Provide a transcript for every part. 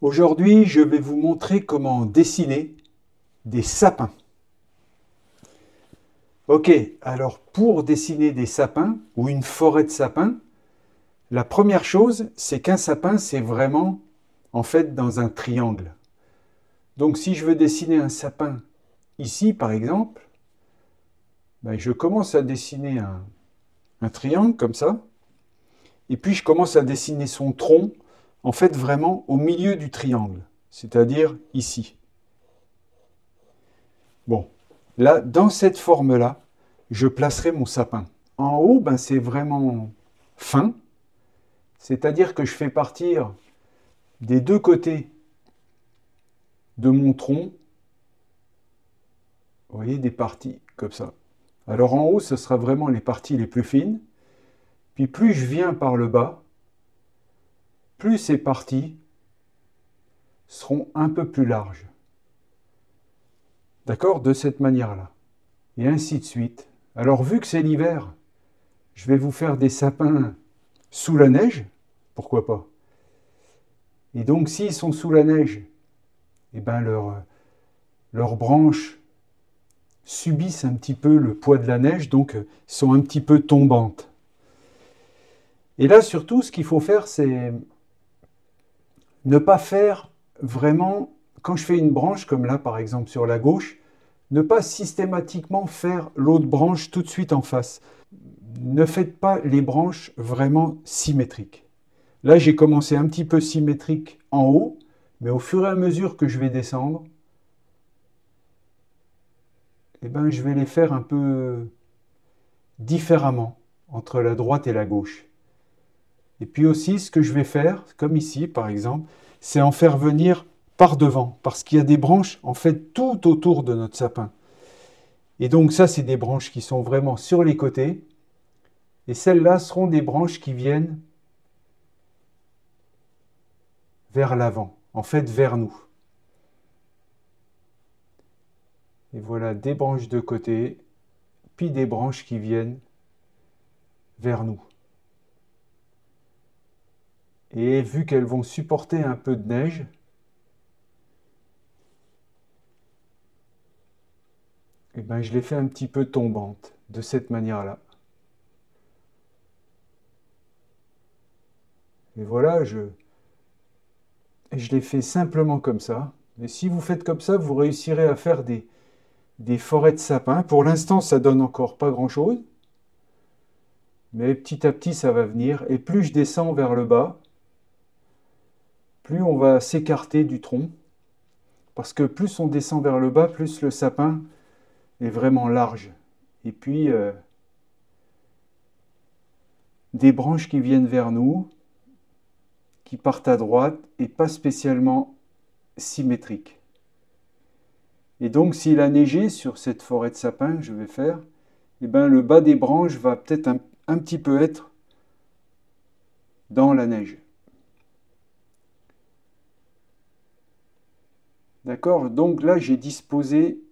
Aujourd'hui, je vais vous montrer comment dessiner des sapins. Ok, alors pour dessiner des sapins ou une forêt de sapins, la première chose, c'est qu'un sapin, c'est vraiment en fait dans un triangle. Donc si je veux dessiner un sapin ici, par exemple, ben, je commence à dessiner un triangle comme ça, et puis je commence à dessiner son tronc, en fait vraiment au milieu du triangle, c'est-à-dire ici. Bon, là, dans cette forme-là, je placerai mon sapin. En haut, ben, c'est vraiment fin, c'est-à-dire que je fais partir des deux côtés de mon tronc, vous voyez, des parties comme ça. Alors en haut, ce sera vraiment les parties les plus fines, puis plus je viens par le bas, plus ces parties seront un peu plus larges. D'accord? De cette manière-là. Et ainsi de suite. Alors vu que c'est l'hiver, je vais vous faire des sapins sous la neige, pourquoi pas? Et donc s'ils sont sous la neige, eh ben leurs branches subissent un petit peu le poids de la neige, donc sont un petit peu tombantes. Et là surtout, ce qu'il faut faire, c'est ne pas faire vraiment, quand je fais une branche, comme là par exemple sur la gauche, ne pas systématiquement faire l'autre branche tout de suite en face. Ne faites pas les branches vraiment symétriques. Là, j'ai commencé un petit peu symétrique en haut, mais au fur et à mesure que je vais descendre, eh ben, je vais les faire un peu différemment entre la droite et la gauche. Et puis aussi, ce que je vais faire, comme ici par exemple, c'est en faire venir par devant, parce qu'il y a des branches en fait tout autour de notre sapin. Et donc ça, c'est des branches qui sont vraiment sur les côtés, et celles-là seront des branches qui viennent vers l'avant, en fait vers nous. Et voilà, des branches de côté, puis des branches qui viennent vers nous. Et vu qu'elles vont supporter un peu de neige, eh ben, je les fais un petit peu tombantes, de cette manière-là. Et voilà, je les fais simplement comme ça. Et si vous faites comme ça, vous réussirez à faire des forêts de sapins. Pour l'instant, ça donne encore pas grand-chose. Mais petit à petit, ça va venir. Et plus je descends vers le bas, plus on va s'écarter du tronc. Parce que plus on descend vers le bas, plus le sapin est vraiment large. Et puis, des branches qui viennent vers nous, qui partent à droite et pas spécialement symétriques. Et donc, s'il a neigé sur cette forêt de sapins que je vais faire, eh ben, le bas des branches va peut-être un petit peu être dans la neige. D'accord? Donc là, j'ai disposé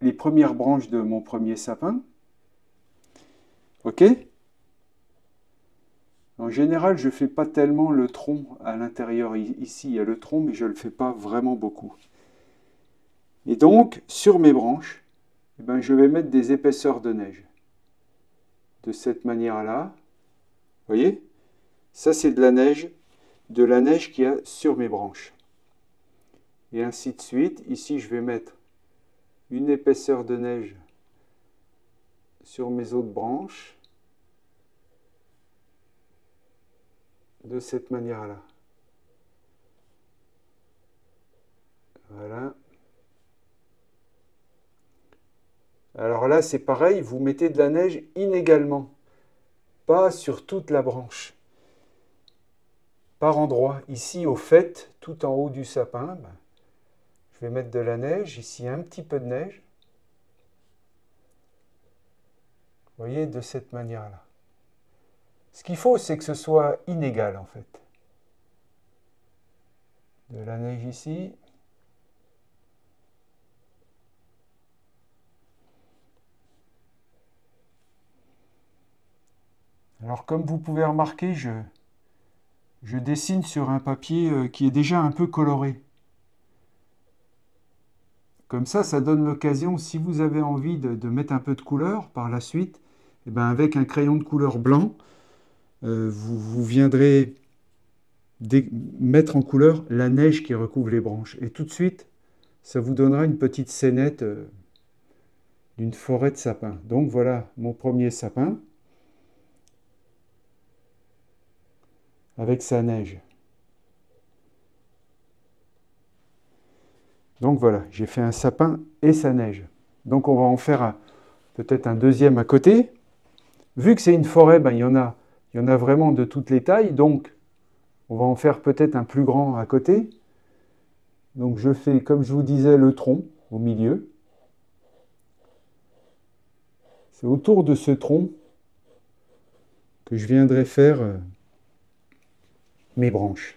les premières branches de mon premier sapin. OK? En général, je ne fais pas tellement le tronc à l'intérieur. Ici, il y a le tronc, mais je ne le fais pas vraiment beaucoup. Et donc, sur mes branches, eh ben, je vais mettre des épaisseurs de neige. De cette manière-là. Vous voyez? Ça, c'est de la neige qu'il y a sur mes branches. Et ainsi de suite. Ici, je vais mettre une épaisseur de neige sur mes autres branches. De cette manière-là. Voilà. Alors là, c'est pareil, vous mettez de la neige inégalement. Pas sur toute la branche. Par endroit. Ici, au fait, tout en haut du sapin, ben, je vais mettre de la neige. Ici, un petit peu de neige. Vous voyez, de cette manière-là. Ce qu'il faut, c'est que ce soit inégal, en fait. De la neige ici. Alors, comme vous pouvez remarquer, je je dessine sur un papier qui est déjà un peu coloré. Comme ça donne l'occasion, si vous avez envie de mettre un peu de couleur par la suite, et ben avec un crayon de couleur blanc, vous viendrez mettre en couleur la neige qui recouvre les branches. Et tout de suite, ça vous donnera une petite scénette d'une forêt de sapins. Donc voilà mon premier sapin avec sa neige. Donc voilà, j'ai fait un sapin et sa neige. Donc on va en faire peut-être un deuxième à côté. Vu que c'est une forêt, ben, il y en a vraiment de toutes les tailles. Donc on va en faire peut-être un plus grand à côté. Donc je fais, comme je vous disais, le tronc au milieu. C'est autour de ce tronc que je viendrai faire mes branches.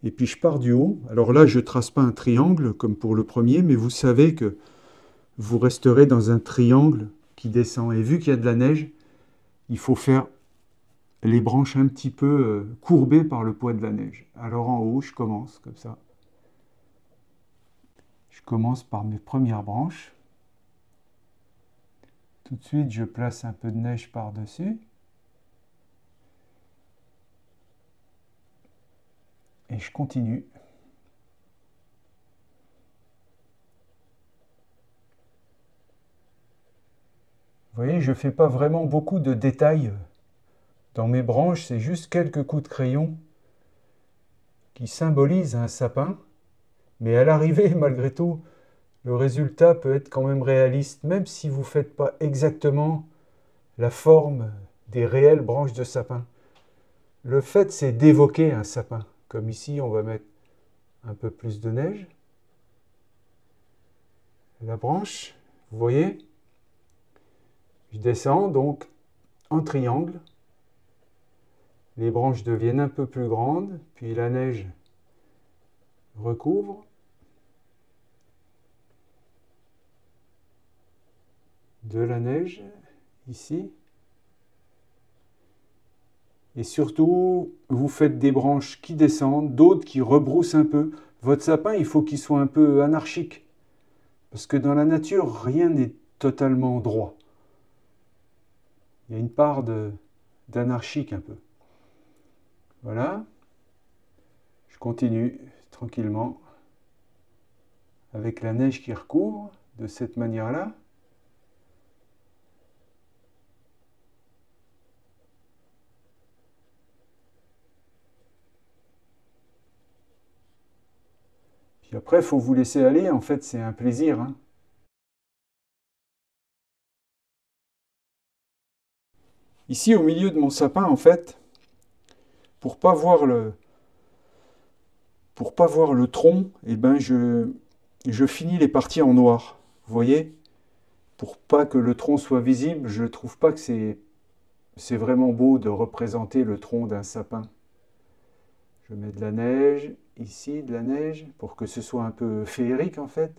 Et puis je pars du haut. Alors là, je ne trace pas un triangle comme pour le premier, mais vous savez que vous resterez dans un triangle qui descend. Et vu qu'il y a de la neige, il faut faire les branches un petit peu courbées par le poids de la neige. Alors en haut, je commence comme ça. Je commence par mes premières branches. Tout de suite, je place un peu de neige par-dessus. Et je continue. Vous voyez, je ne fais pas vraiment beaucoup de détails dans mes branches, c'est juste quelques coups de crayon qui symbolisent un sapin. Mais à l'arrivée, malgré tout, le résultat peut être quand même réaliste, même si vous ne faites pas exactement la forme des réelles branches de sapin. Le fait, c'est d'évoquer un sapin. Comme ici, on va mettre un peu plus de neige. La branche, vous voyez, je descends donc en triangle. Les branches deviennent un peu plus grandes, puis la neige recouvre. De la neige, ici. Et surtout, vous faites des branches qui descendent, d'autres qui rebroussent un peu. Votre sapin, il faut qu'il soit un peu anarchique. Parce que dans la nature, rien n'est totalement droit. Il y a une part d'anarchique un peu. Voilà. Je continue tranquillement avec la neige qui recouvre de cette manière-là. Puis après, il faut vous laisser aller. En fait, c'est un plaisir, hein. Ici, au milieu de mon sapin, en fait, pour pas voir le tronc, eh ben je finis les parties en noir. Vous voyez? Pour pas que le tronc soit visible, je trouve pas que c'est vraiment beau de représenter le tronc d'un sapin. Je mets de la neige, ici de la neige, pour que ce soit un peu féerique en fait.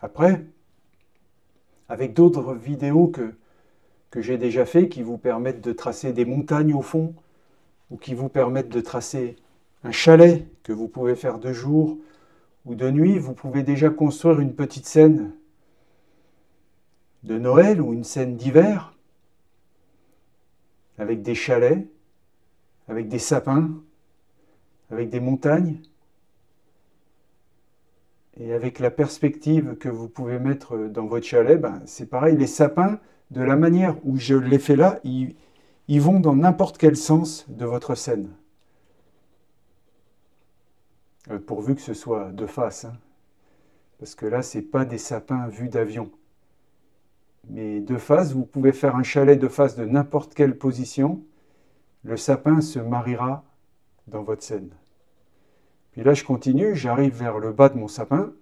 Après, avec d'autres vidéos que j'ai déjà fait qui vous permettent de tracer des montagnes au fond, ou qui vous permettent de tracer un chalet que vous pouvez faire de jour ou de nuit, vous pouvez déjà construire une petite scène de Noël ou une scène d'hiver avec des chalets, avec des sapins, avec des montagnes et avec la perspective que vous pouvez mettre dans votre chalet, ben, c'est pareil, les sapins, de la manière où je l'ai fait là, ils vont dans n'importe quel sens de votre scène. Pourvu que ce soit de face, hein. Parce que là, ce n'est pas des sapins vus d'avion. Mais de face, vous pouvez faire un chalet de face de n'importe quelle position. Le sapin se mariera dans votre scène. Puis là, je continue, j'arrive vers le bas de mon sapin.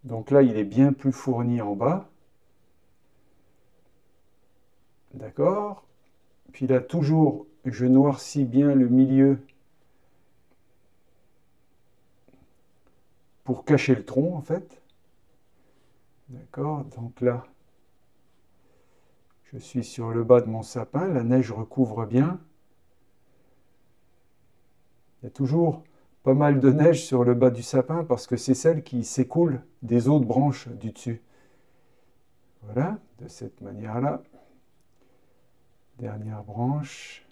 Donc là, il est bien plus fourni en bas. D'accord? Puis là, toujours, je noircis bien le milieu pour cacher le tronc, en fait. D'accord? Donc là, Je suis sur le bas de mon sapin, la neige recouvre bien. Il y a toujours pas mal de neige sur le bas du sapin parce que c'est celle qui s'écoule des autres branches du dessus. Voilà, de cette manière-là. Dernière branche,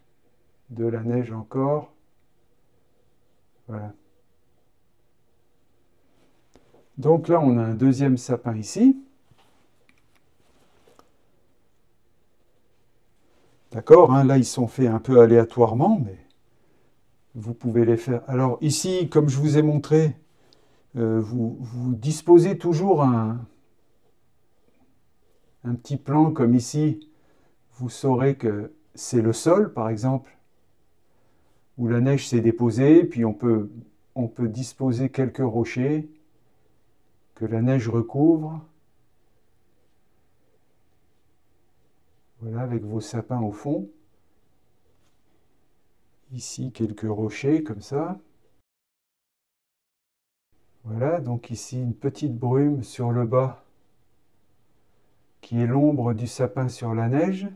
de la neige encore. Voilà. Donc là, on a un deuxième sapin ici. D'accord, hein, là, ils sont faits un peu aléatoirement, mais vous pouvez les faire. Alors ici, comme je vous ai montré, vous disposez toujours un petit plan comme ici. Vous saurez que c'est le sol, par exemple, où la neige s'est déposée, puis on peut disposer quelques rochers que la neige recouvre. Voilà, avec vos sapins au fond. Ici, quelques rochers, comme ça. Voilà, donc ici, une petite brume sur le bas, qui est l'ombre du sapin sur la neige.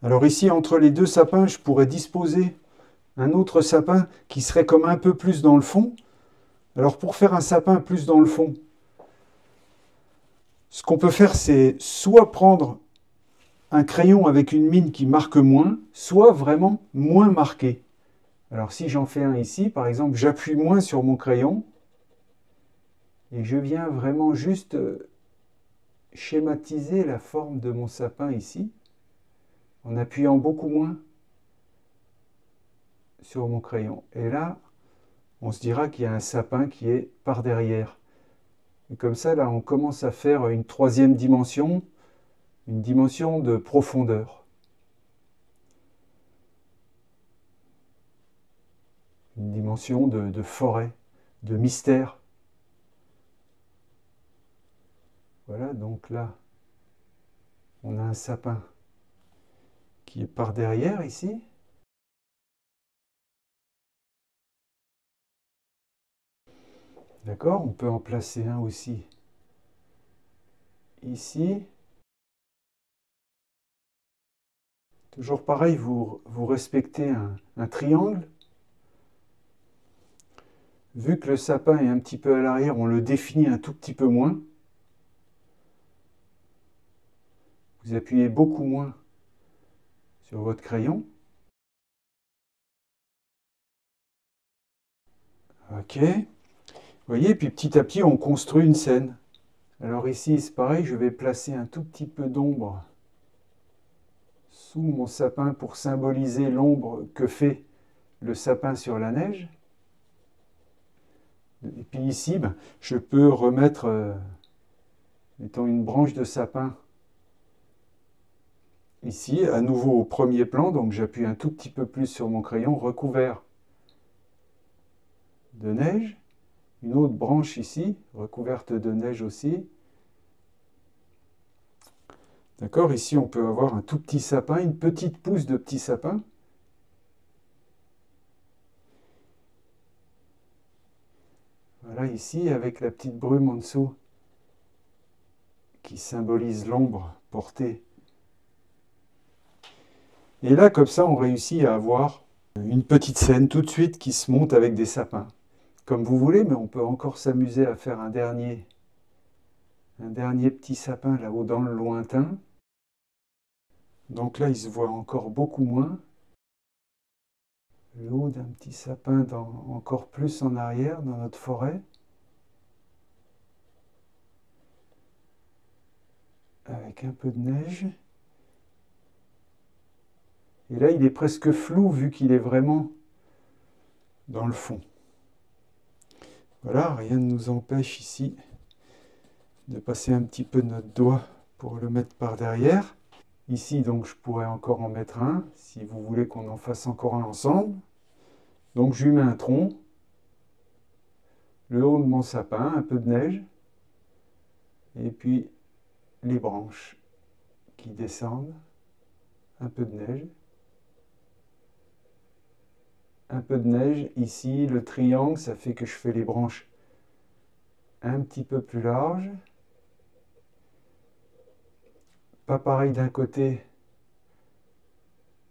Alors ici, entre les deux sapins, je pourrais disposer un autre sapin qui serait comme un peu plus dans le fond. Alors pour faire un sapin plus dans le fond, ce qu'on peut faire, c'est soit prendre un crayon avec une mine qui marque moins, soit vraiment moins marqué. Alors si j'en fais un ici, par exemple, j'appuie moins sur mon crayon et je viens vraiment juste schématiser la forme de mon sapin ici, en appuyant beaucoup moins sur mon crayon. Et là, on se dira qu'il y a un sapin qui est par derrière. Et comme ça, là, on commence à faire une troisième dimension, une dimension de profondeur. Une dimension de forêt, de mystère. Voilà, donc là, on a un sapin qui est par derrière ici. D'accord, on peut en placer un aussi ici. Toujours pareil, vous respectez un triangle. Vu que le sapin est un petit peu à l'arrière, on le définit un tout petit peu moins. Vous appuyez beaucoup moins sur votre crayon. Ok. Vous voyez, puis petit à petit, on construit une scène. Alors ici, c'est pareil, je vais placer un tout petit peu d'ombre sous mon sapin pour symboliser l'ombre que fait le sapin sur la neige. Et puis ici, je peux remettre, mettons, une branche de sapin ici, à nouveau au premier plan, donc j'appuie un tout petit peu plus sur mon crayon, recouvert de neige. Une autre branche ici, recouverte de neige aussi. D'accord, ici on peut avoir un tout petit sapin, une petite pousse de petit sapin. Voilà, ici, avec la petite brume en dessous, qui symbolise l'ombre portée. Et là, comme ça, on réussit à avoir une petite scène tout de suite qui se monte avec des sapins. Comme vous voulez, mais on peut encore s'amuser à faire un dernier petit sapin là-haut dans le lointain. Donc là, il se voit encore beaucoup moins. Le haut d'un petit sapin encore plus en arrière dans notre forêt. Avec un peu de neige. Et là, il est presque flou vu qu'il est vraiment dans le fond. Voilà, rien ne nous empêche ici de passer un petit peu notre doigt pour le mettre par derrière. Ici, donc, je pourrais encore en mettre un, si vous voulez qu'on en fasse encore un ensemble. Donc, je lui mets un tronc, le haut de mon sapin, un peu de neige, et puis les branches qui descendent, un peu de neige. Un peu de neige, ici, le triangle, ça fait que je fais les branches un petit peu plus larges. pas pareil d'un côté,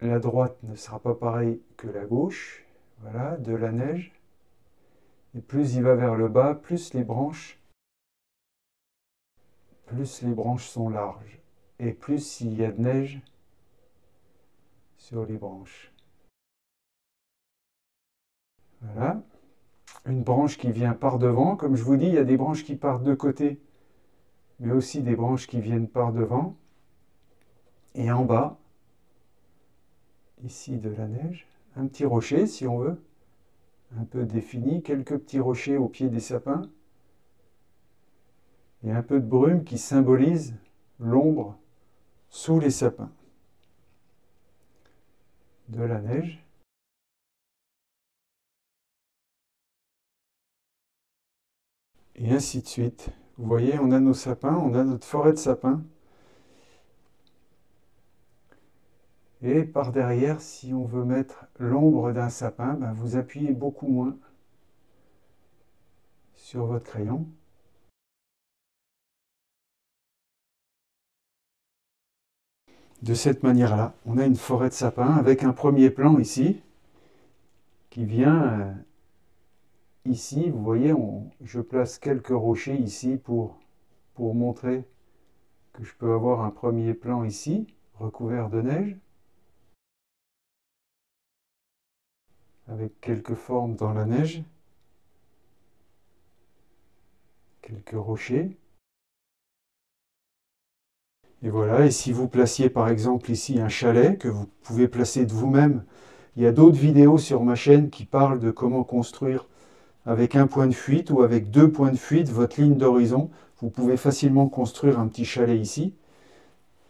la droite ne sera pas pareille que la gauche, voilà, de la neige. Et plus il va vers le bas, plus les branches sont larges. Et plus il y a de neige sur les branches. Voilà. Une branche qui vient par devant. Comme je vous dis, il y a des branches qui partent de côté, mais aussi des branches qui viennent par devant. Et en bas, ici de la neige, un petit rocher si on veut, un peu défini, quelques petits rochers au pied des sapins, et un peu de brume qui symbolise l'ombre sous les sapins. De la neige. Et ainsi de suite. Vous voyez, on a nos sapins, on a notre forêt de sapins. Et par derrière, si on veut mettre l'ombre d'un sapin, ben vous appuyez beaucoup moins sur votre crayon. De cette manière-là, on a une forêt de sapins avec un premier plan ici, qui vient ici. Vous voyez, je place quelques rochers ici pour montrer que je peux avoir un premier plan ici, recouvert de neige, avec quelques formes dans la neige, quelques rochers. Et voilà, et si vous placiez par exemple ici un chalet que vous pouvez placer de vous-même, il y a d'autres vidéos sur ma chaîne qui parlent de comment construire avec un point de fuite ou avec 2 points de fuite votre ligne d'horizon. Vous pouvez facilement construire un petit chalet ici.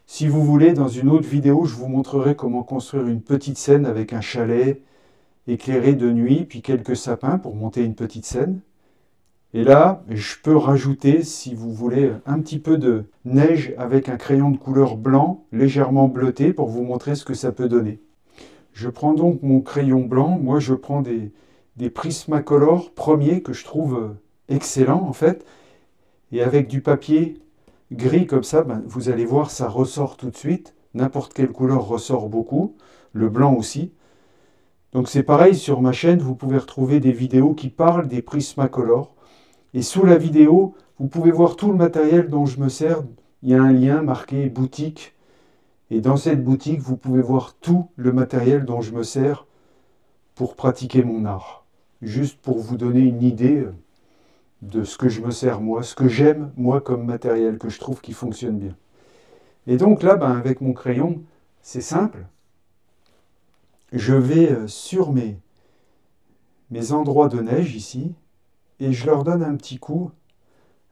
Si vous voulez, dans une autre vidéo, je vous montrerai comment construire une petite scène avec un chalet éclairé de nuit, puis quelques sapins pour monter une petite scène. Et là, je peux rajouter, si vous voulez, un petit peu de neige avec un crayon de couleur blanc, légèrement bleuté, pour vous montrer ce que ça peut donner. Je prends donc mon crayon blanc. Moi, je prends des Prismacolor premiers que je trouve excellents, en fait. Et avec du papier gris comme ça, ben, vous allez voir, ça ressort tout de suite. N'importe quelle couleur ressort beaucoup. Le blanc aussi. Donc c'est pareil, sur ma chaîne, vous pouvez retrouver des vidéos qui parlent des Prismacolor. Et sous la vidéo, vous pouvez voir tout le matériel dont je me sers. Il y a un lien marqué boutique. Et dans cette boutique, vous pouvez voir tout le matériel dont je me sers pour pratiquer mon art. Juste pour vous donner une idée de ce que je me sers moi, ce que j'aime moi comme matériel, que je trouve qui fonctionne bien. Et donc là, ben, avec mon crayon, c'est simple. Je vais sur mes endroits de neige ici, et je leur donne un petit coup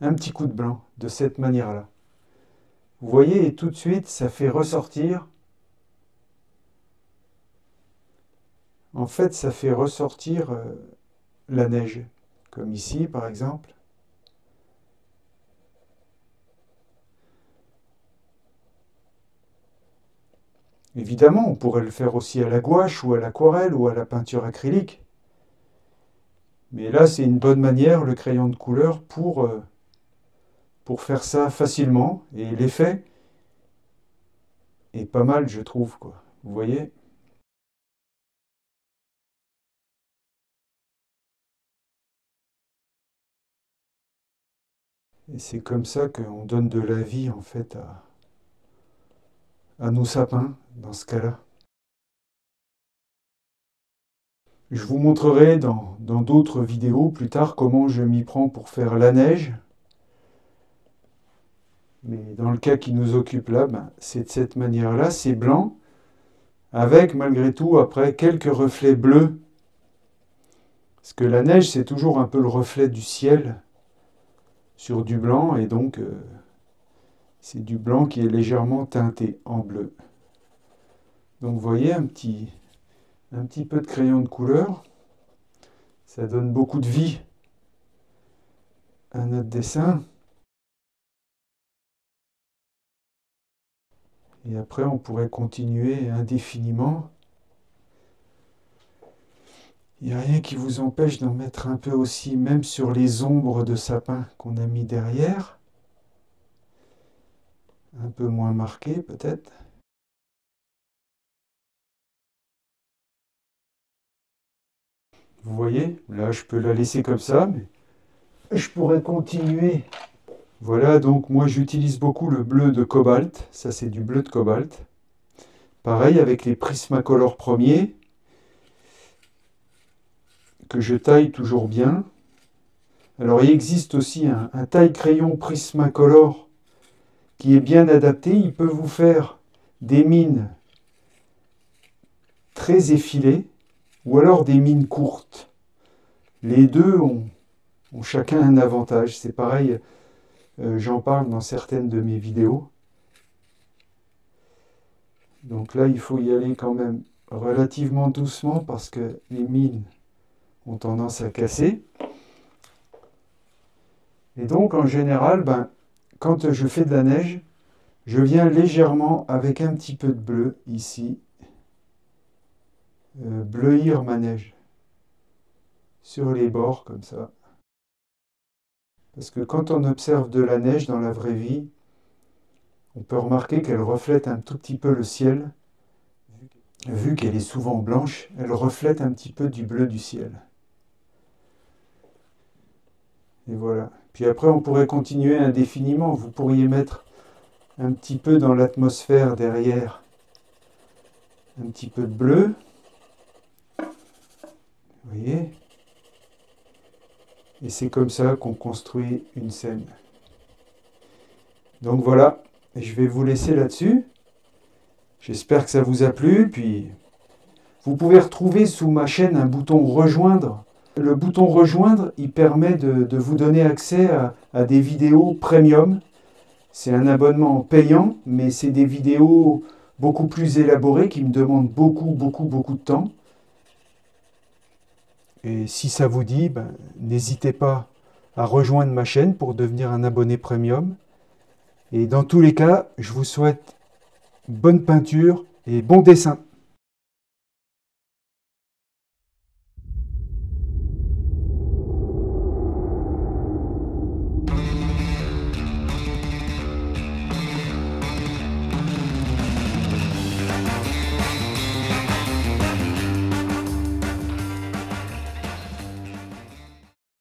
de blanc, de cette manière-là. Vous voyez, et tout de suite, ça fait ressortir. En fait, ça fait ressortir la neige, comme ici, par exemple. Évidemment, on pourrait le faire aussi à la gouache, ou à l'aquarelle, ou à la peinture acrylique. Mais là, c'est une bonne manière, le crayon de couleur, pour faire ça facilement. Et l'effet est pas mal, je trouve, quoi. Vous voyez ? Et c'est comme ça qu'on donne de la vie, en fait, à nos sapins, dans ce cas-là. Je vous montrerai dans d'autres vidéos plus tard comment je m'y prends pour faire la neige. Mais dans le cas qui nous occupe là, ben, c'est de cette manière-là, c'est blanc, avec malgré tout après quelques reflets bleus. Parce que la neige, c'est toujours un peu le reflet du ciel sur du blanc, et donc c'est du blanc qui est légèrement teinté en bleu. Donc vous voyez, un petit peu de crayon de couleur, ça donne beaucoup de vie à notre dessin. Et après, on pourrait continuer indéfiniment. Il n'y a rien qui vous empêche d'en mettre un peu aussi, même sur les ombres de sapin qu'on a mis derrière. Un peu moins marqué peut-être. Vous voyez, là je peux la laisser comme ça, mais je pourrais continuer. Voilà, donc moi j'utilise beaucoup le bleu de cobalt, ça c'est du bleu de cobalt. Pareil avec les Prismacolor premiers, que je taille toujours bien. Alors il existe aussi un taille-crayon Prismacolor qui est bien adapté. Il peut vous faire des mines très effilées ou alors des mines courtes. Les deux ont chacun un avantage. C'est pareil, j'en parle dans certaines de mes vidéos. Donc là, il faut y aller quand même relativement doucement parce que les mines ont tendance à casser. Et donc, en général, quand je fais de la neige, je viens légèrement avec un petit peu de bleu ici, bleuir ma neige sur les bords comme ça. Parce que quand on observe de la neige dans la vraie vie, on peut remarquer qu'elle reflète un tout petit peu le ciel. Vu qu'elle est souvent blanche, elle reflète un petit peu du bleu du ciel. Et voilà. Puis après, on pourrait continuer indéfiniment. Vous pourriez mettre un petit peu dans l'atmosphère derrière, un petit peu de bleu. Vous voyez? Et c'est comme ça qu'on construit une scène. Donc voilà, je vais vous laisser là-dessus. J'espère que ça vous a plu. Puis vous pouvez retrouver sous ma chaîne un bouton rejoindre. Le bouton rejoindre, il permet de vous donner accès à des vidéos premium. C'est un abonnement payant, mais c'est des vidéos beaucoup plus élaborées qui me demandent beaucoup de temps. Et si ça vous dit, n'hésitez pas à rejoindre ma chaîne pour devenir un abonné premium. Et dans tous les cas, je vous souhaite bonne peinture et bon dessin.